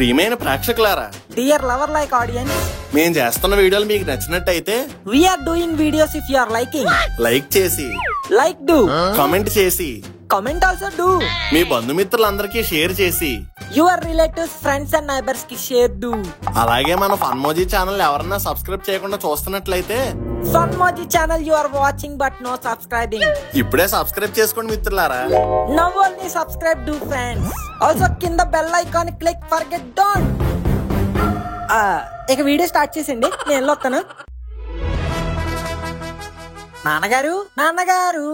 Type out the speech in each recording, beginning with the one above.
ప్రియమైన ప్రేక్షకులారా, dear lover like audience, మేము చేస్తున్న వీడియోలు మీకు నచ్చినట్టయితే we are doing videos if you are liking, like చేసి లైక్ డూ, కామెంట్ చేసి కామెంట్ ఆల్సో డూ, మీ బంధుమిత్రులందరికీ షేర్ చేసి your relatives, friends and neighbours కి షేర్ డూ. అలాగే మన ఫన్మోజీ ఛానల్ ఎవరన్నా సబ్స్క్రైబ్ చేయకుండా చూస్తున్నట్లయితే Funmoji channel you are watching but no subscribing, ఇప్పుడే సబ్స్క్రైబ్ చేసుకోండి మిత్రులారా. Now only subscribe do friends. Also కింద bell icon click forget don't. ఇక వీడియో స్టార్ట్ చేసిండి, నేను వెళ్ళొస్తాను. నాన్నగారు నాన్నగారు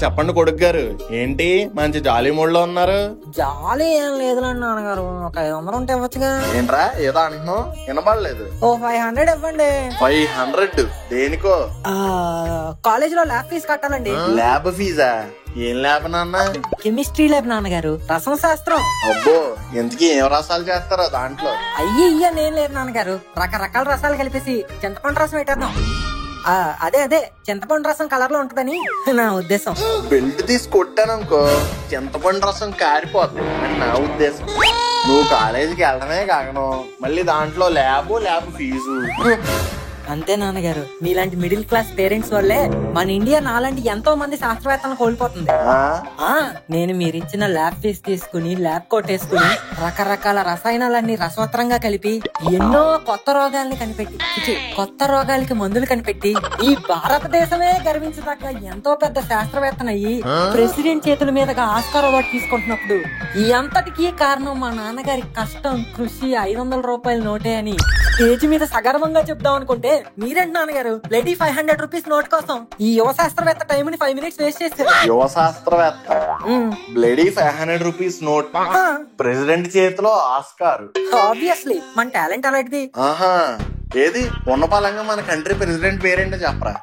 చెప్పండి కొడుకు గారు, ఏంటి మంచి జాలీ మూడ్ లో ఉన్నారు? జాలీ ఏం లేదులేండి నాన్నగారు, ఒక 500 ఉంటే ఇవ్వచ్చుగా. ఏంట్రా ఏదో అంటున్నావు, వినపడలేదు. ఓ 500 ఇవ్వండి. 500 దేనికో? కాలేజ్ లో ల్యాబ్ ఫీజు కట్టాలండి. ల్యాబ్ ఫీజా? ఏం ల్యాబ్ నాన్న? కెమిస్ట్రీ ల్యాబ్ నాన్నగారు, రసం శాస్త్రం. అబ్బో, ఎందుకు ఏం రసాలు చేస్తారో దాంట్లో? అయ్యా నేను లేదు నాన్నగారు, రకరకాల రసాలు కలిపేసి చింతపండు రసం పెట్టేద్దాం. అదే చింతపండు రసం కలర్ లో ఉంటదని నా ఉద్దేశం. బెల్ట్ తీసి కొట్టాననుకో చింతపండు రసం కారిపోతుంది అని నా ఉద్దేశం. నువ్వు కాలేజీకి వెళ్ళడమే కాకను మళ్ళీ దాంట్లో ల్యాబ్ ఫీజు. అంతే నాన్నగారు, మీలాంటి మిడిల్ క్లాస్ పేరెంట్స్ వల్లే మన ఇండియా నాలాంటి ఎంతో మంది శాస్త్రవేత్తలను కోల్పోతుంది. నేను మీరిచ్చిన ల్యాబ్ ఫీజు తీసుకుని ల్యాబ్ కొట్టేసుకుని రకరకాల రసాయనాలన్నీ రసవత్రంగా కలిపి ఎన్నో కొత్త రోగాల్ని కనిపెట్టి కొత్త రోగాలకి మందులు కనిపెట్టి ఈ భారతదేశమే గర్వించదగ్గ ఎంతో పెద్ద శాస్త్రవేత్తనయ్యి ప్రెసిడెంట్ చేతుల మీదుగా ఆస్కార్ అవార్డు తీసుకుంటున్నప్పుడు ఈ అంతటికీ కారణం మా నాన్నగారి కష్టం, కృషి, 500 రూపాయల నోటే అని స్టేజ్ మీద సగర్వంగా చెప్దాం అనుకుంటే మీరేంటి నాన్నగారు లేడీ 500 రూపీస్ నోట్ కోసం ఈ యువ శాస్త్రవేత్త టైం ని 5 మినిట్స్ వేస్ట్ చేస్తారు. యువ శాస్త్రవేత్త బ్లడీ 500 రూపీస్ నోట్, ప్రెసిడెంట్ చేతిలో ఆస్కార్. ఆబ్వియస్లీ మన టాలెంట్ అలాంటిది. ఏది ఉన్న పలంగా మన కంట్రీ ప్రెసిడెంట్ పేరేంటో చెప్పరా?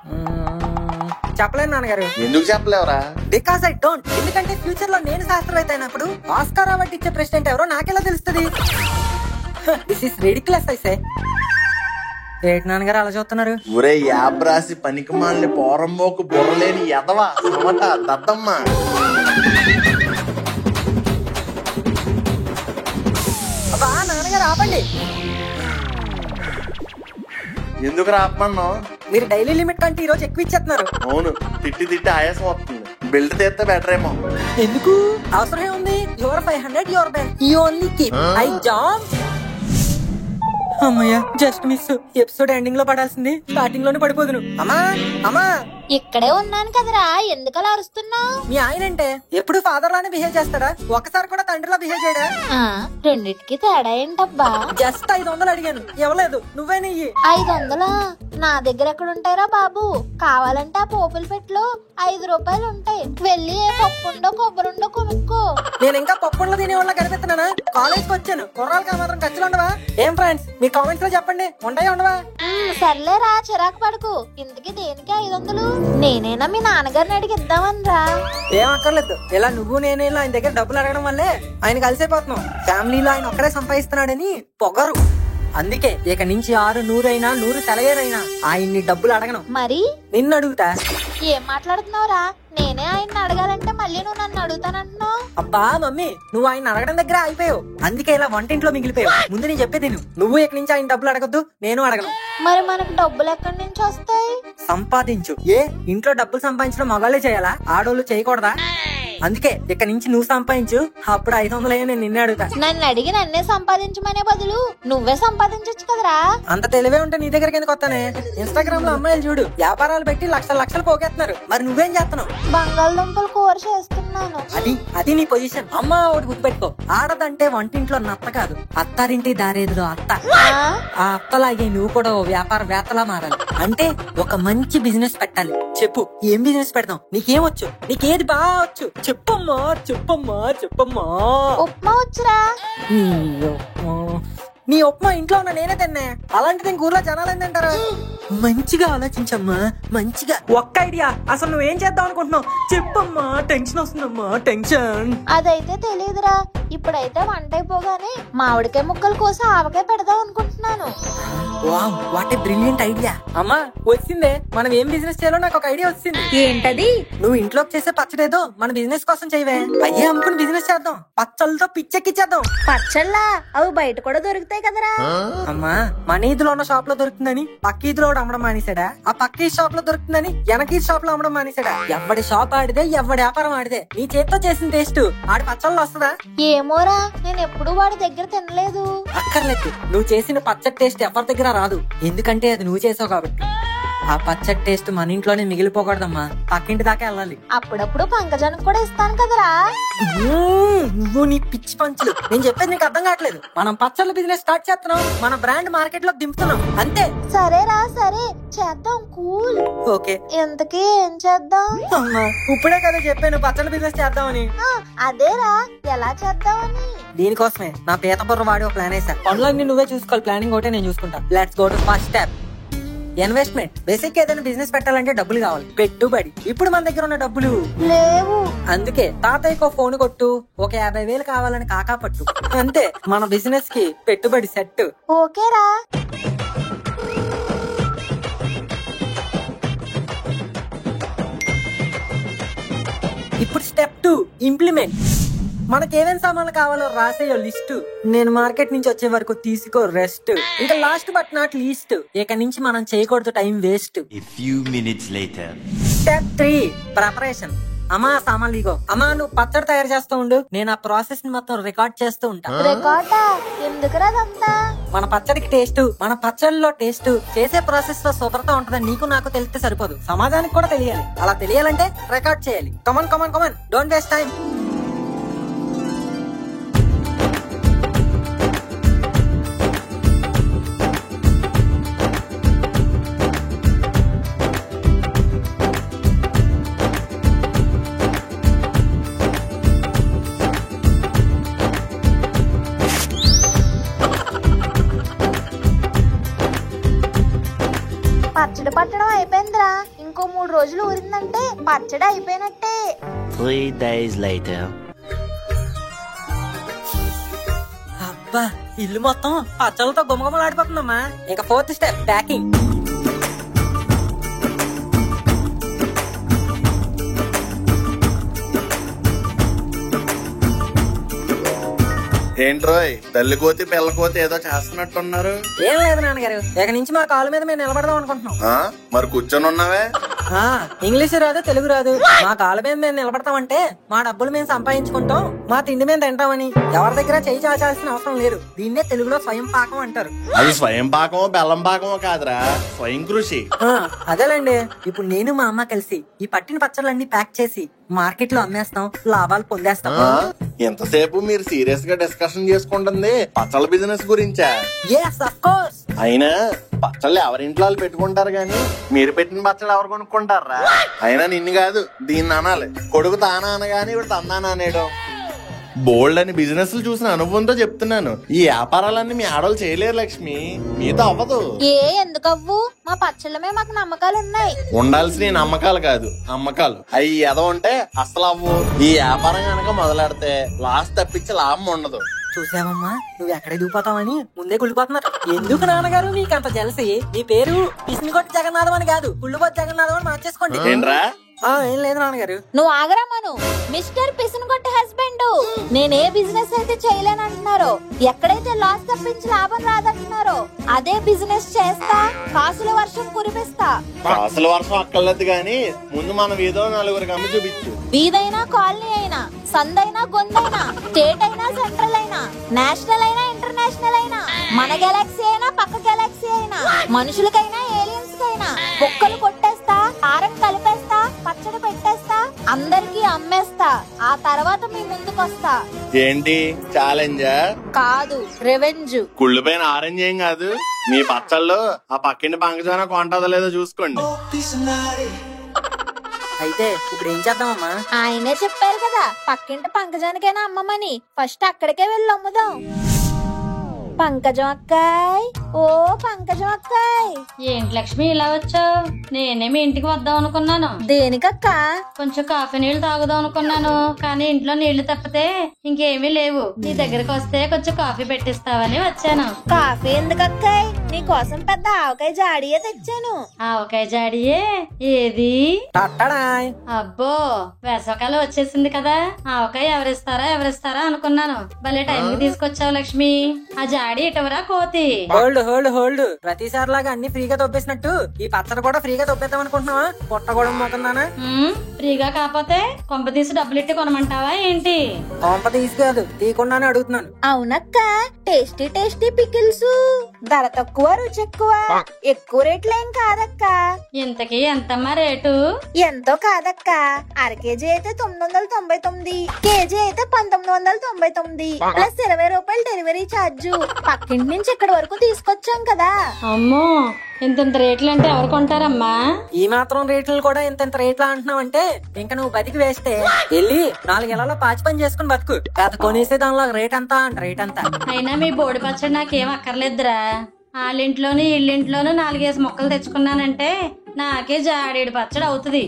చెప్పలేను నాన్నగారు. ఎందుకు చెప్పలేవరా? Because I don't. ఎందుకంటే ఫ్యూచర్ లో నేను శాస్త్రవేత్త అయినప్పుడు ఆస్కార్ అవార్డు ఇచ్చే ప్రెసిడెంట్ ఎవరో నాకెలా తెలుస్తుంది? This is ridiculous I say. ఏంటి నాన్నగారు అలా చూస్తున్నారు? ఒరే యాబ్ రాసి పనికి మాలిన పోరంబోకు బుర్రలేని ఎదవా సమట దద్దమ్మ. అబ్బా నాన్నగారు ఆపండి. ఎందుకు రాపన్నావు? మీరు డైలీ లిమిట్ కంటే ఈ రోజు ఎక్కువ ఇచ్చేస్తున్నారు. అవును, తిట్టి ఆయాసం వస్తుంది. బెల్ట్ తీస్తే బెటర్ ఏమో. ఎందుకు? అవసరం ఏముంది? Your 500 your bank, you only keep. I jump. అమ్మయ్య, జస్ట్ మిస్. ఎపిసోడ్ ఎండింగ్ లో పడాల్సింది స్టార్టింగ్ లోనే పడిపోదును. అమ్మా ఇక్కడే ఉన్నాను కదరా, ఎందుకలా అరుస్తున్నావు? మీ ఆయన అంటే ఎప్పుడు ఫాదర్ లానే బిహేవ్ చేస్తాడా? ఒకసారి కూడా తండ్రిలా బిహేవ్ చేయడా? రెండిటికి తేడా ఏంటబ్బా? జస్ట్ 500 అడిగాను, ఇవ్వలేదు. నువ్వే నెయ్యి. 500 నా దగ్గర ఎక్కడ ఉంటారా బాబు? కావాలంటే ఆ పోపుల పెట్లో 5 రూపాయలు ఉంటాయి, వెళ్ళి ఏ పప్పుండో కొబ్బరుండో కొనుక్కో. నేను ఇంకా పప్పుండలో తినే వాళ్ళ కనిపిస్తున్నానా? కాలేజ్ కి వచ్చాను, కుర్రాలకి మాత్రం ఖర్చులు ఉండవా? ఏం ఫ్రెండ్స్, మీ కామెంట్స్ లో చెప్పండి, ఉంటాయా ఉండవా? సర్లేరా, చిరాకు పడకు. ఇంతకీ దేనికి 500? నేనేనా మీ నాన్నగారిని అడిగి ఇద్దామనిరా? ఏం అక్కర్లేదు. ఇలా నువ్వు నేను ఆయన దగ్గర డబ్బులు అడగడం వల్లే ఆయన కలిసిపోతున్నాం. ఫ్యామిలీలో ఆయన ఒక్కడే సంపాదిస్తున్నాడని పొగరు. అందుకే ఇక నుంచి 6 100 అయినా 100 సెలయేరైనా ఆయన్ని డబ్బులు అడగను. మరి నిన్ను అడుగుతా. ఏం మాట్లాడుతున్నావురా? నేనే ఆయన్ని అడగాలంటే మళ్ళీ నువ్వు నన్ను అడుగుతానంటున్నావు. అబ్బా మమ్మీ, నువ్వు ఆయన అడగడం దగ్గర అయిపోయావు, అందుకే ఇలా వంటింట్లో మిగిలిపోయావు. ముందు నేను చెప్పేది నువ్వు ఇక నుంచి ఆయన డబ్బులు అడగద్దు, నేను అడగను. మరి మనకు డబ్బులు ఎక్కడి నుంచి వస్తాయి? సంపాదించు. ఏ ఇంట్లో డబ్బులు సంపాదించడం మగాళ్ళే చేయాలా? ఆడోళ్ళు చేయకూడదా? అందుకే ఇక నుంచి నువ్వు సంపాదించు, అప్పుడు 500 అయ్యా నేను నిన్నే అడుగుతా. నన్ను అడిగి నన్నే సంపాదించమనే బదులు నువ్వే సంపాదించొచ్చు కదరా. అంత తెలివే ఉంటే నీ దగ్గరికి ఎందుకు వస్తానే? ఇన్స్టాగ్రామ్ లో అమ్మాయిలు చూడు, వ్యాపారాలు పెట్టి లక్షలు పోగేస్తున్నారు. మరి నువ్వేం చేస్తున్నావు? బంగాళదుంపలు కూర చేస్తున్నాను. అది నీ పొజిషన్. అమ్మ ఒకటి గుర్తుపెట్టుకో, ఆడదంటే వంటింట్లో నత్త కాదు, అత్తారింటి దారేదిలో అత్త. ఆ అత్తలాగే నువ్వు కూడా ఓ వ్యాపారవేత్తలా మారాలి. అంటే ఒక మంచి బిజినెస్ పెట్టాలి. చెప్పు, ఏం బిజినెస్ పెడదాం? నీకేమొచ్చు? నీకేది బాగా వచ్చు? చెప్పమ్మా. ఉప్మా వచ్చురా. నీ ఉప్మా ఇంట్లో ఉన్న నేనే తిన్నా, అలాంటిది ఇంక ఊర్లో జనాలు ఏంటంటారు? మంచిగా ఆలోచించమ్మా, మంచిగా. ఒక్క ఐడియా, అసలు నువ్వేం చేద్దాం అనుకుంటున్నావు చెప్పమ్మా. టెన్షన్ వస్తుందమ్మా, టెన్షన్. అదైతే తెలియదురా. ఇప్పుడైతే వంట అయిపోగానే మామిడికాయ ముక్కలు కోసి ఆవకాయ పెడదాం అనుకుంటున్నాను. Wow, what a brilliant idea. అమ్మా వచ్చిందే, మనం ఏం బిజినెస్ చేయాలో నాకు ఒక ఐడియా వచ్చింది. ఏంటది? నువ్వు ఇంట్లోకి చేసే పచ్చడేదో మన బిజినెస్ కోసం చేయవే. అయ్యే అమ్ముకుని బిజినెస్ చేద్దాం, పచ్చళ్ళతో పిచ్చెక్కిచ్చేద్దాం. పచ్చళ్ళా? అవి బయట కూడా దొరుకుతాయి కదరా. అమ్మా, మన ఈదులో ఉన్న షాప్ లో దొరుకుతుందని పక్క ఈదులో అమ్మడం మానేసాడా? ఆ పక్క ఈ షాప్ లో దొరుకుతుందని వెనక ఈ షాప్ లో అమ్మడం మానేసాడా? ఎవడి షాప్ ఆడిదే, ఎవడి వ్యాపారం ఆడిదే. నీ చేతితో చేసిన టేస్ట్ ఆడి పచ్చళ్ళు వస్తుందా? ఏమోరా, నేను ఎప్పుడు వాడి దగ్గర తినలేదు. అక్కర్లేదు, నువ్వు చేసిన పచ్చడి టేస్ట్ ఎవరి దగ్గర రాదు, ఎందుకంటే అది నువ్వు చేసావు కాబట్టి. ఆ పచ్చడి టేస్ట్ మన ఇంట్లోనే మిగిలిపోకూడదమ్మా, పక్కింటి దాకా వెళ్ళాలి. అప్పుడప్పుడు పంకజానికి కూడా ఇస్తాను కదరా. నువ్వు నీ పిచ్చి పంచులు. నేను చెప్పేది నీకు అర్థం కావట్లేదు. మనం పచ్చళ్ళ బిజినెస్ స్టార్ట్ చేస్తున్నాం, మన బ్రాండ్ మార్కెట్ లో దింపుతున్నాం, అంతే. సరేరా, సరే చేద్దాం, కూల్. ఓకే, ఎంతకీ ఏం చేద్దాం? అమ్మా ఇప్పుడే కదా చెప్పాను పచ్చళ్ళ బిజినెస్ చేద్దామని. అదేరా, ఎలా చేద్దామని. దీనికోసమే నా పీత బుర్ర వాడి ఒక ప్లాన్ వేసా. పనులన్నీ నువ్వే చూసుకోవాలి, ప్లానింగ్ ఒకటే నేను చూసుకుంటా. Let's go to first step, investment. Basic ఏదైనా బిజినెస్ పెట్టాలంటే డబ్బులు కావాలి, పెట్టుబడి. ఇప్పుడు మన దగ్గర ఉన్న డబ్బులు లేవు, అందుకే తాతయ్యకో ఫోన్ కొట్టు, ఒక 50,000 కావాలని కాకా పట్టు, అంతే మన బిజినెస్ కి పెట్టుబడి సెట్. ఓకేరా. ఇప్పుడు స్టెప్ 2, ఇంప్లిమెంట్. మనకేమేం సామాన్లు కావాలో రాసేయో లిస్ట్. నేను మార్కెట్ నుంచి వచ్చే వరకు తీసుకో రెస్ట్. ఇంకా లాస్ట్ బట్ నాట్ లీస్ట్, ఇక నుంచి మనం చేయకూడదు టైం వేస్ట్. Step 3, preparation. అమ్మా సామాన్లు ఇగో. అమ్మా నువ్వు పచ్చడి తయారు చేస్తూ ఉండు, నేను ఆ ప్రాసెస్ ని మొత్తం రికార్డ్ చేస్తూ ఉంటా. రికార్డా? ఎందుకురా అదంతా? మన పచ్చడికి టేస్ట్, మన పచ్చడిలో టేస్ట్, చేసే ప్రాసెస్ లో శుభ్రత ఉంటదని నీకు నాకు తెలిస్తే సరిపోదు, సమాజానికి కూడా తెలియాలి. అలా తెలియాలంటే రికార్డ్ చేయాలి. Come on come on come on, don't waste time. పచ్చడి పట్టడం అయిపోయిందిరా. ఇంకో 3 రోజులు ఊరిందంటే పచ్చడి అయిపోయినట్టే. 3 days later. అబ్బా, ఇల్లు మొత్తం పచ్చళ్ళతో గుమగుమలాడిపోతుందమ్మా. ఇంకా 4th స్టెప్, ప్యాకింగ్. ఏంట్రోయ్ తల్లి కోతి పిల్ల కోతి ఏదో చేస్తున్నట్టున్నారు? ఏం లేదు నాన్నగారు, ఇక నుంచి మా కాళ్ళ మీద మేము నిలబడదాం అనుకుంటున్నాం. మరి కూర్చొని ఉన్నావే? ఇంగ్లీష్ రాదు, తెలుగు రాదు. మా కాళ్ళ మీద మేము నిలబడతామంటే మా డబ్బులు మేము సంపాదించుకుంటాం, మా తిండి మేము తింటామని. ఎవరి దగ్గర చేయి చాచాల్సిన అవసరం లేదు. దీన్నే తెలుగులో స్వయం పాకం అంటారు. అది స్వయం పాకమో బెల్లం పాకమో కాదురా, స్వయం కృషి. అదేలేండి. ఇప్పుడు నేను మా అమ్మ కలిసి ఈ పట్టిన పచ్చళ్ళన్నీ ప్యాక్ చేసి మార్కెట్ లో అమ్మేస్తాం, లాభాలు పొందేస్తాం. ఎంతసేపు మీరు సీరియస్ గా డిస్కషన్ చేసుకుంటుంది పచ్చళ్ళ బిజినెస్ గురించా? yes of course. అయినా పచ్చళ్ళు ఎవరింట్లో వాళ్ళు పెట్టుకుంటారు గాని మీరు పెట్టిన పచ్చళ్ళు ఎవరు కొనుక్కుంటారా? అయినా నిన్ను కాదు దీన్ని అనాలి. కొడుకు తానా అనగాని ఇప్పుడు తందానా అనేయడం. బోల్డ్ అని బిజినెస్ చూసిన అనుభవంతో చెప్తున్నాను. ఈ వ్యాపారాలన్నీ మీ ఆడవాళ్ళు చేయలేరు లక్ష్మి, మీతో అవ్వదు. ఎందుకవ్వు? మా పచ్చళ్ళమే మాకు నమ్మకాలు ఉన్నాయి. ఉండాల్సిన నమ్మకాలు కాదు అమ్మకాలు. అవి ఏదో ఉంటే అసలు అవ్వు. ఈ వ్యాపారం కనుక మొదలెడితే లాస్ తప్పించి లాభం ఉండదు. చూసావమ్మా, నువ్వు ఎక్కడ దూపోతావని ముందే కుళ్ళిపోతున్నారు. ఎందుకు నాన్నగారు మీకు అంత జలసి? మీ పేరు పిసినిగొట్టి జగన్నాథం అని కాదు, కుళ్ళుబొట్టి జగన్నాథం అని మార్చేసుకోండి. ఏంట్రా? ఏం లేదు నాన్నగారు. నువ్వు ఆగరమ్మను. మిస్టర్ పిసినగొట్ట హస్బెండ్, నేనే బిజినెస్ అయితే చేయలేనంటున్నారో, ఎక్కడైతే లాస్ తప్పించి లాభం రాదంటున్నారో అదే బిజినెస్ చేస్తా, కాసుల వర్షం కురిపిస్తా. కాసుల వర్షం అక్కర్లేదు గాని ముందు మనం ఏదో 4 అమ్మి చూపించు. వీధైనా కాలనీ అయినా, సందైనా గొందైనా, స్టేట్ అయినా సెంట్రల్ అయినా, నేషనల్ అయినా ఇంటర్నేషనల్ అయినా, మన గెలాక్సీ అయినా పక్క గెలాక్సీ అయినా, మనుషులకైనా ఏలియన్స్ కైనా బొక్కలు కొట్టేస్తా, ఆరం కలిపేస్తా, పచ్చడి పెట్టేస్తా, అందరికి అమ్మేస్తా. ఆ తర్వాత మీ ముందుకొస్తా. ఏంటి ఛాలెంజా? కాదు, రెవెంజ్. కుళ్ళుపైన ఆరెంజ్ ఏం కాదు. మీ పచ్చళ్ళు ఆ పక్కింటి పంకజాన కొంటదో లేదో చూసుకోండి. అయితే ఇప్పుడు ఏం చేద్దామమ్మా? ఆయనే చెప్పారు కదా పక్కింటి పంకజానికైనా అమ్మమని. ఫస్ట్ అక్కడికే వెళ్ళి అమ్ముదాం. పంకజం అక్కాయ్, ఓ పంకజం అక్కాయ్. ఏంటి లక్ష్మి ఇలా వచ్చావు? నేనే మీ ఇంటికి వద్దాం అనుకున్నాను. దేనికక్క? కొంచెం కాఫీ నీళ్లు తాగుదాం అనుకున్నాను, కానీ ఇంట్లో నీళ్లు తప్పితే ఇంకేమీ లేవు. నీ దగ్గరకు వస్తే కొంచెం కాఫీ పెట్టిస్తావని వచ్చాను. కాఫీ ఎందుకక్కాయ్? నీ కోసం పెద్ద ఆవకాయ జాడియే తెచ్చాను. ఆవకాయ జాడియే? ఏది? టట్టడాయ్. అబ్బో, వేసవకాలం వచ్చేసింది కదా, ఆవకాయ ఎవరిస్తారా అనుకున్నాను. భలే టైంకి తీసుకొచ్చావు లక్ష్మి. ఆ జాడి ఇటవరా కోతి. హోల్డ్ ప్రతిసారి లాగా అన్ని ఫ్రీగా తొప్పేసినట్టు ఈ పచ్చడి కూడా ఫ్రీగా తొప్పేద్దాం అనుకుంటున్నావా? పొట్ట కూడా మోతున్నానా? ఫ్రీగా కాకపోతే కొంప తీసి డబ్బులిట్టి కొనమంటావా ఏంటి? కొంప తీసుకాదు, తీయకుండానే అడుగుతున్నాను. అవునక్క, టేస్టీ టేస్టీ పికిల్స్, ధర తక్కువ రుచి ఎక్కువ, ఎక్కువ రేట్లేం కాదక్క. ఇంతకీ ఎంతమ్మా రేటు? ఎంతో కాదక్క, అర కేజీ అయితే 999, కేజీ అయితే 1999 ప్లస్ 20 రూపాయలు డెలివరీ ఛార్జ్. పక్కింటి నుంచి ఇక్కడి వరకు తీసుకొచ్చాం కదా. అమ్మో, ఇంత రేట్లు అంటే ఎవరు కొంటారమ్మా? ఈ మాత్రం రేట్లు కూడా ఇంత రేట్లా అంటున్నావు అంటే ఇంకా నువ్వు బతికి వేస్తే వెళ్ళి 4 ఏళ్లలో పాచి పని చేసుకుని బతుకు. గత కొనేసే దానిలో రేట్ అంతా రేట్ అంతా. అయినా మీ బోడి పచ్చడి నాకేం అక్కర్లేదురా. వాళ్ళింట్లోను ఇళ్ళింట్లోను 4 మొక్కలు తెచ్చుకున్నానంటే నాకే జాడేడు పచ్చడి అవుతుంది.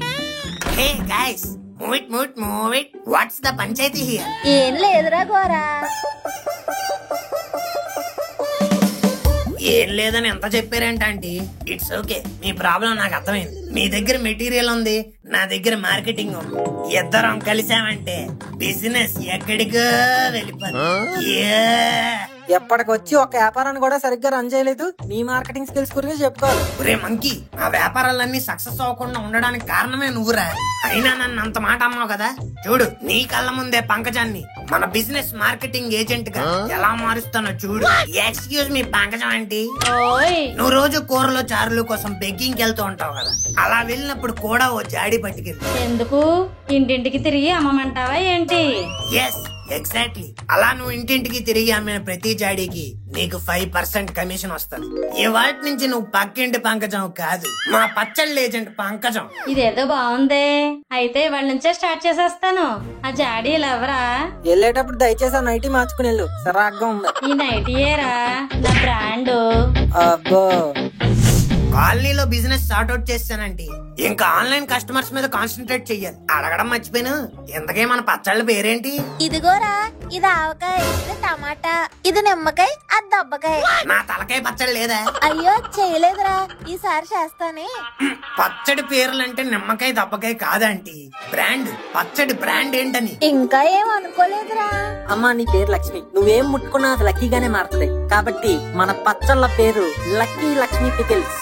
Hey guys, move it. What's the panchayat here? ఏం లేదురా గోరా. ఏం లేదని ఎంత చెప్పారంటే ఇట్స్ ఓకే, మీ ప్రాబ్లం నాకు అర్థమైంది. మీ దగ్గర మెటీరియల్ ఉంది, నా దగ్గర మార్కెటింగ్ ఉంది. ఇద్దరం కలిసామంటే బిజినెస్ ఎక్కడికో వెళ్ళిపోతుంది. ఎప్పటికొచ్చి ఒక వ్యాపారాన్ని కూడా సరిగ్గా రన్ చేయలేదు. నీ మార్కెటింగ్ స్కిల్స్ గురించి చెప్పుకోవాలి. ఒరే మంకీ, ఆ వ్యాపారాలన్నీ సక్సెస్ అవ్వకుండా ఉండడానికి కారణమే నువ్వురా. అయినా నన్ను అంత మాట అన్నావు కదా, చూడు నీ కళ్ళ ముందే పంకజాన్ని మన బిజినెస్ మార్కెటింగ్ ఏజెంట్ గా ఎలా మారుస్తానో చూడు. ఎక్స్క్యూజ్ మీ పంకజం ఆంటీ, ఓయ్, నువ్వు రోజు కూరలో చారులు కోసం బెగ్గింగ్ వెళ్తూ ఉంటావు కదా, అలా వెళ్ళినప్పుడు కూడా ఓ జాడి పట్టుకెళ్ళి. ఎందుకు? ఇంటింటికి తిరిగి అమ్మమంటావా ఏంటి? ఎస్ ఎగ్జాక్ట్లీ, అలా నువ్వు ఇంటింటికి తిరిగి అమ్మిన ప్రతి జాడీకి నీకు 5% కమిషన్ వస్తుంది. ఇవాటి నుంచి నువ్వు పక్కింటి పంకజం కాదు, మా పచ్చళ్ళ ఏజెంట్ పంకజం. ఇదేదో బాగుందే, అయితే ఇవాళ నుంచే స్టార్ట్ చేసేస్తాను. ఆ జాడీలు ఎవరా? వెళ్ళేటప్పుడు దయచేసి ఆ నైటీ మార్చుకుని వెళ్ళు, సరాగ్గా ఉంది. ఈ నైటీయేరా నా బ్రాండ్. అబ్బో, కాలనీలో బిజినెస్ సార్ట్ అవుట్ చేస్తానంటే ఇంకా ఆన్లైన్ కస్టమర్స్ మీద కాన్సన్ట్రేట్ చెయ్యాలి. అడగడం మర్చిపోయాను, ఇంతకే మన పచ్చళ్ళ పేరేంటి? ఇదిగోరా, ఇది ఆవకాయ, ఇది టమాటా, ఇది నిమ్మకాయ, అది దబ్బకాయ. నా తలకాయ పచ్చడి లేదా? అయ్యో చేయలేదురా, ఈసారి చేస్తానే. పచ్చడి పేర్లంటే నిమ్మకాయ దప్పకాయ కాదంటీ, బ్రాండ్. పచ్చడి బ్రాండ్ ఏంటని ఇంకా ఏం అనుకోలేదురా. అమ్మా నీ పేరు లక్ష్మి, నువ్వేం ముట్టుకున్నా అది లక్కీగానే మారుతుంది. కాబట్టి మన పచ్చళ్ళ పేరు లక్కీ లక్ష్మి పికిల్స్.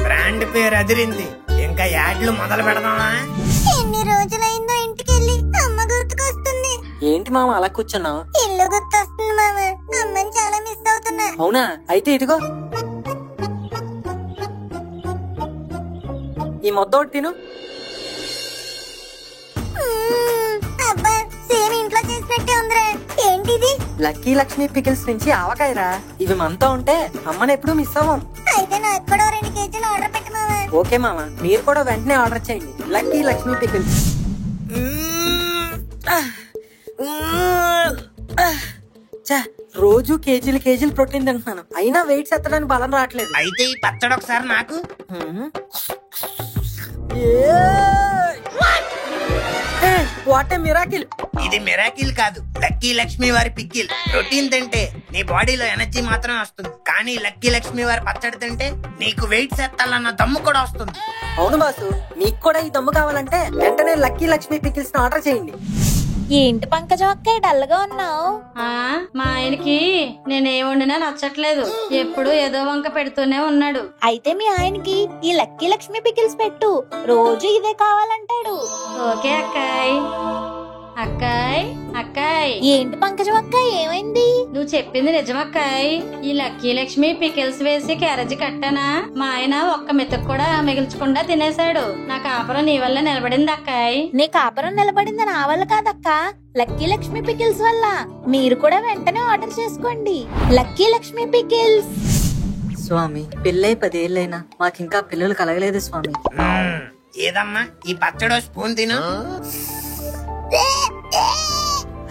బ్రాండ్ పేరు అదిరింది. ఇంకా యాడ్లు మొదలు పెడదామా? ఎన్ని రోజులైందో ఇంటికెళ్ళి అమ్మ గుర్తుకొస్తుంది. ఏంటి మామ అలా కూర్చున్నావు? ఇల్లు గుర్తొస్తుంది మామ, అమ్మని చాలా మిస్ అవుతున్నా. అవునా, అయితే ఇదిగో ఈ మొద్ద ఒకటి తిను. అబ్బా, సేమ్ ఇంట్లో చేసినట్టే ఉందిరా. ఏంటిది? లక్కీ లక్ష్మి పికిల్స్ నుంచి ఆవకాయరా. ఇవి మనతో ఉంటే అమ్మని ఎప్పుడు మిస్ అవ్వం. అయితే నాకు కూడా 2 కేజీలు ఆర్డర్ పెట్టు మామ. ఓకే మామ, మీరు కూడా వెంటనే ఆర్డర్ చేయండి లక్కీ లక్ష్మి పికిల్స్. రోజు కేజీలు ప్రోటీన్ తింటున్నాను, అయినా వెయిట్స్ ఎత్తడానికి బలం రావట్లేదు. అయితే ఈ పచ్చడి ఒకసారి నాకు. What a miracle. ఇది మిరాకిల్ కాదు, లక్కీ లక్ష్మి వారి పిక్కిల్. ప్రోటీన్ తింటే నీ బాడీలో ఎనర్జీ మాత్రమే వస్తుంది, కానీ లక్కీ లక్ష్మి వారి పచ్చడి తింటే నీకు వెయిట్ ఎత్తాలన్న దమ్ము కూడా వస్తుంది. అవును బాసు, మీకు కూడా ఈ దమ్ము కావాలంటే వెంటనే లక్కీ లక్ష్మి పికిల్స్ ఆర్డర్ చేయండి. ఏంటి పంకజం అక్క డల్ గా ఉన్నావు? మా ఆయనకి నేనేం వండినా నచ్చట్లేదు, ఎప్పుడు ఏదో వంక పెడుతూనే ఉన్నాడు. అయితే మీ ఆయనకి ఈ లక్కీ లక్ష్మి పికిల్స్ పెట్టు, రోజు ఇదే కావాలంటాడు. ఓకే అక్కాయ్. అక్కాయ్ అక్కాయ్, ఏంటి పంకజం అక్క ఏమైంది? నువ్వు చెప్పింది నిజమక్కాయ్. ఈ లక్కీ లక్ష్మి పికిల్స్ వేసి క్యారేజీ కట్టానా, మా ఆయన ఒక్క మెతుకు కూడా మిగిల్చకుండా తినేశాడు. నా కాపురం నీ వల్ల నిలబడింది అక్కాయ్. నీ కాపురం నిలబడింది నా వల్ల కాదక్క, లక్కీ లక్ష్మి పికిల్స్ వల్ల. మీరు కూడా వెంటనే ఆర్డర్ చేసుకోండి లక్కీ లక్ష్మి పికిల్స్. స్వామి, పెళ్ళై 10 ఏళ్ళైనా మాకింకా పిల్లలు కలగలేదు స్వామి. ఏదమ్మా ఈ పచ్చడో స్పూన్ తిను.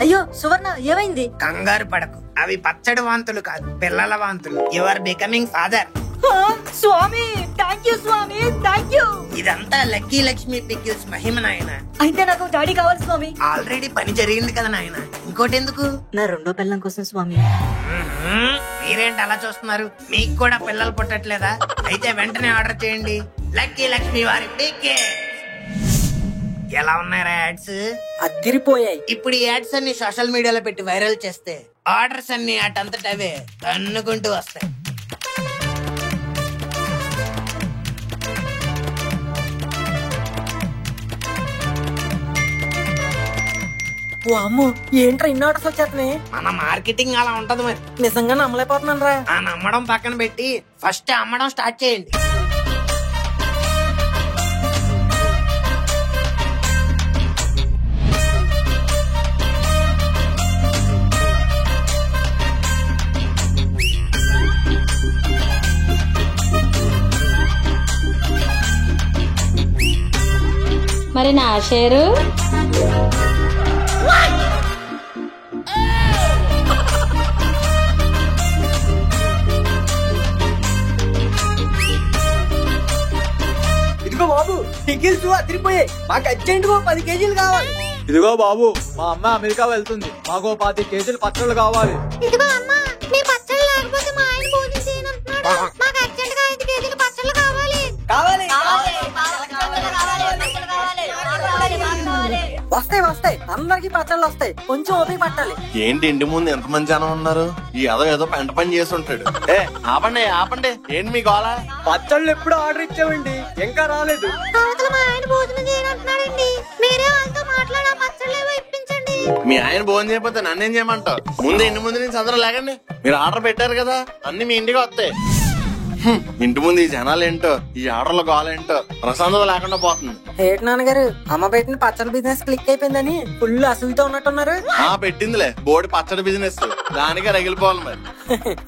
అయ్యో సువర్ణ, ఏమైంది? కంగారు పడకు, అవి పచ్చడి వాంతులు కాదు, పిల్లల వాంతులు. You are becoming father. స్వామి థ్యాంక్ యూ స్వామి, థ్యాంక్ యూ. ఇదంతా లక్కీ లక్ష్మి పికిల్స్ మహిమ నాయన. అయితే నాకు డాడీ కావాలి స్వామి. ఆల్రెడీ పని జరిగింది కదా నాయన, ఇంకోటి ఎందుకు? నా రెండో పిల్లం కోసం స్వామి. మీరేంటి అలా చూస్తున్నారు? మీకు కూడా పిల్లలు పుట్టట్లేదా? అయితే వెంటనే ఆర్డర్ చేయండి లక్కీ లక్ష్మి వారి పికిల్స్. ఎలా ఉన్నారా యాడ్స్? అదిరిపోయాయి. ఇప్పుడు ఈ యాడ్స్ అన్ని సోషల్ మీడియాలో పెట్టి వైరల్ చేస్తే ఆర్డర్స్ అన్ని అటంతటవే తన్నుకుంటూ వస్తాయి. అమ్మో ఏంట్రా ఇన్ని ఆర్డర్స్ వచ్చేస్తున్నాయి? మన మార్కెటింగ్ అలా ఉంటది మరి. నిజంగా నమ్మలేకపోతున్నాను రా. ఆ నమ్మడం పక్కన పెట్టి ఫస్ట్ అమ్మడం స్టార్ట్ చేయండి. మరి నా షేరు? ఇదిగో బాబు టికెట్స్ అదిరిపోయాయి, మాకు అర్జెంట్ 10 కేజీలు కావాలి. ఇదిగో బాబు, మా అమ్మ అమెరికా వెళ్తుంది, మాకు 10 కేజీలు పచ్చళ్ళు కావాలి. ఇదిగో అమ్మా, నీ పచ్చళ్ళు లేకపోతే మా ఆయన భోజనం చేయనంటున్నాడు. మాకు అర్జెంట్ గా 5 కేజీలు పచ్చళ్ళు కావాలి. వస్తాయి వస్తాయి, అందరికి పచ్చళ్ళు వస్తాయి, కొంచెం ఓపిక పట్టాలి. ఏంటి ఇంటి ముందు ఎంత మంది జనం ఉన్నారు? ఈ ఏదో పెంట పని చేసి ఉంటాడు. ఆపండి ఆపండి, ఏంటి మీ గోళ? పచ్చళ్ళు ఎప్పుడు ఆర్డర్ ఇచ్చామండి, ఇంకా రాలేదు. అవతల మా ఆయన భోజనం చేయనంటున్నాడండి. మీరే వాళ్ళతో మాట్లాడి ఆ పచ్చళ్ళు ఏవో ఇప్పించండి. మీ ఆయన భోజనం చేయకపోతే నన్నేం చేయమంటావు? ముందు ఇంటి ముందు నుంచి అందరూ లేకండి. మీరు ఆర్డర్ పెట్టారు కదా, అన్ని మీ ఇంటికి వస్తాయి. ఇంటి ముందు ఈ జనాలు ఏంటో, ఈ ఆర్డర్లు గోలేంటో, ప్రశాంతత లేకుండా పోతుంది. ఏంటి నాన్నగారు, అమ్మ పెట్టిన పచ్చడి బిజినెస్ క్లిక్ అయిపోయిందని ఫుల్ అసూయతో ఉన్నట్టున్నారు. పెట్టిందిలే బోడి పచ్చడి బిజినెస్, దానికే రగిలిపోవాలి మరి.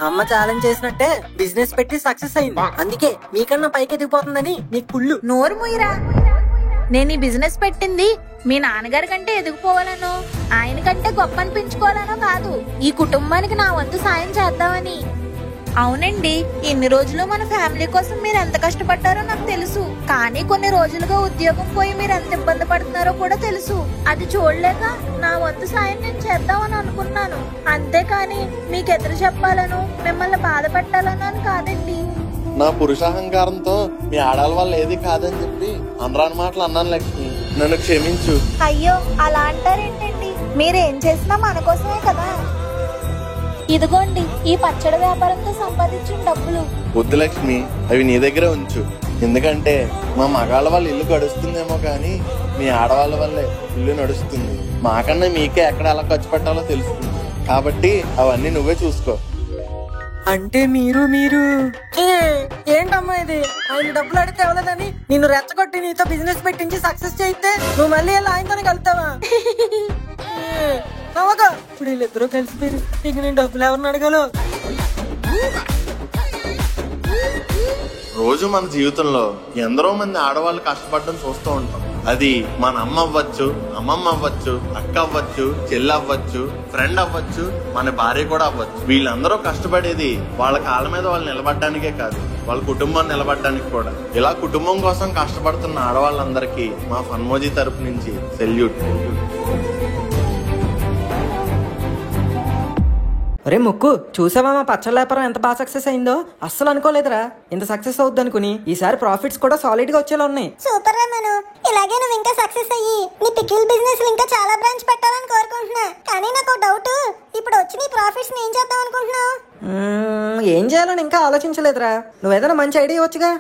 అమ్మ ఛాలెంజ్ చేసినట్టే బిజినెస్ పెట్టి సక్సెస్ అయింది, అందుకే మీకన్నా పైకి ఎదిగిపోతుందని నీకు కుళ్ళు. నోరు మూయరా. నేను ఈ బిజినెస్ పెట్టింది మీ నాన్నగారి కంటే ఎదిగిపోవాలనో, ఆయన కంటే గొప్ప అనిపించుకోవాలనో కాదు, ఈ కుటుంబానికి నా వంతు సాయం చేద్దామని. అవునండి, ఇన్ని రోజులు మన ఫ్యామిలీ కోసం మీరు ఎంత కష్టపడ్డారో నాకు తెలుసు. కానీ కొన్ని రోజులుగా ఉద్యోగం పోయి మీరు ఎంత ఇబ్బంది పడుతున్నారో కూడా తెలుసు. అది చూడలేక నా వంతు సాయం నేను చేద్దామని అనుకున్నాను. అంతేకాని మీకు ఎదురు చెప్పాలను, మిమ్మల్ని బాధ పెట్టాలను అని కాదండి. నా పురుషాహంకారంతో మీ ఆడాల వల్ల ఏది కాదని చెప్పి అనరాని మాటలు అన్నాను లక్ష్మి, నన్ను క్షమించు. అయ్యో అలా అంటారేంటండి, మీరేం చేసినా మన కోసమే కదా. ఇదిగోండి ఈ పచ్చడి వ్యాపారంతో సంపాదించిన డబ్బులు. వద్దు లక్ష్మి, అవి నీ దగ్గరే ఉంచు. ఎందుకంటే మా మగాళ్ళ వాళ్ళ ఇల్లు గడుస్తుందేమో కానీ మీ ఆడవాళ్ళ వల్లే ఇల్లు నడుస్తుంది. మాకన్నా మీకే ఎక్కడ ఎలా ఖర్చు పెట్టాలో తెలుస్తుంది. కాబట్టి అవన్నీ నువ్వే చూసుకో. అంటే మీరు ఏంటమ్మా ఇది? ఆయన డబ్బులు అడిగితే ఇవ్వలేదని నిన్ను రెచ్చగొట్టి నీతో బిజినెస్ పెట్టించి సక్సెస్ చేయితే నువ్వు మళ్ళీ వెళ్ళి ఆయనతోనే కలుతావా? నవ్వగా ఇప్పుడు వీళ్ళిద్దరూ కలిసిపోయారు, ఇక నేను డబ్బులు ఎవరిని అడగాలో. రోజు మన జీవితంలో ఎందరో మంది ఆడవాళ్ళు కష్టపడడం చూస్తూ ఉంటాం. అది మన అమ్మ అవ్వచ్చు, అమ్మమ్మ అవ్వచ్చు, అక్క అవ్వచ్చు, చెల్లి అవ్వచ్చు, ఫ్రెండ్ అవ్వచ్చు, మన భార్య కూడా అవ్వచ్చు. వీళ్ళందరూ కష్టపడేది వాళ్ళ కాళ్ళ మీద వాళ్ళు నిలబడడానికే కాదు, వాళ్ళ కుటుంబాన్ని నిలబడడానికి కూడా. ఇలా కుటుంబం కోసం కష్టపడుతున్న ఆడవాళ్ళందరికీ మా ఫన్మోజీ తరపు నుంచి సెల్యూట్. అరే ముక్కు, చూసావా మా పచ్చళ్ళ వ్యాపారం ఎంత బాగా సక్సెస్ అయిందో? అస్సలు అనుకోలేదురా ఇంత సక్సెస్ అవుద్ది అనుకుని. ఈసారి ప్రాఫిట్స్ కూడా సాలిడ్ గా వచ్చేలా ఉన్నాయి. సూపర్ రా మను, ఇలాగే నువ్వు ఇంకా సక్సెస్ అయ్యి నీ పికిల్ బిజినెస్ ఇంకా చాలా బ్రాంచ్ పెట్టాలని కోరుకుంటున్నా. కానీ నాకు డౌట్, ఇప్పుడు వచ్చి నీ ప్రాఫిట్స్ ఏం చేద్దాం అనుకుంటున్నావు? ఏం చేయాలని ఇంకా ఆలోచించలేదురా, నువ్వేదైనా మంచి ఐడియా ఇవ్వచ్చుగా.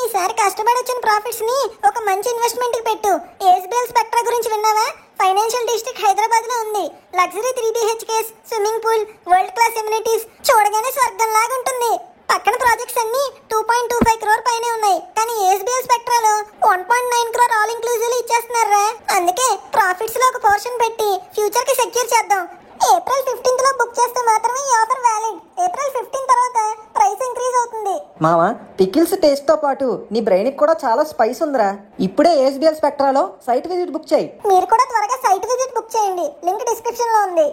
ఈసారి కష్టపడి వచ్చిన ప్రాఫిట్స్ ని ఒక మంచి ఇన్వెస్ట్మెంట్ కి పెట్టు. ఎస్బిఎల్ స్పెక్ట్రా గురించి విన్నావా? ఫైనాన్షియల్ డిస్ట్రిక్ట్ హైదరాబాద్ లో ఉంది. Luxury 3 BHKs, swimming pool, world class amenities, చూడగానే స్వర్గం లాగా ఉంటుంది. పక్కన ప్రాజెక్ట్స్ అన్ని 2.25 crore పైనే ఉన్నాయి. కానీ ఎస్బిఎల్ స్పెక్ట్రాలో 1.9 crore ఆల్ ఇంక్లూజివ్ ఇచ్చేస్తున్నారా. అందుకే ప్రాఫిట్స్ లో ఒక పోర్షన్ పెట్టి ఫ్యూచర్ కి సెక్యూర్ చేద్దాం. April 15th లో బుక్ చేస్తే మాత్రమే ఈ ఆఫర్ వ్యాలిడ్. April 15 తర్వాత ప్రైస్ ఇంక్రీజ్ అవుతుంది. మావా, పికిల్స్ టేస్ట్ తో పాటు నీ బ్రెయిన్ కి కూడా చాలా స్పైస్ ఉందిరా. ఇప్పుడే ఎస్బిఎల్ స్పెక్ట్రాలో సైట్ విజిట్ బుక్ చేయి. మీరు కూడా త్వరగా సైట్ విజిట్ బుక్ చేయండి, లింక్ డిస్క్రిప్షన్ లో ఉంది.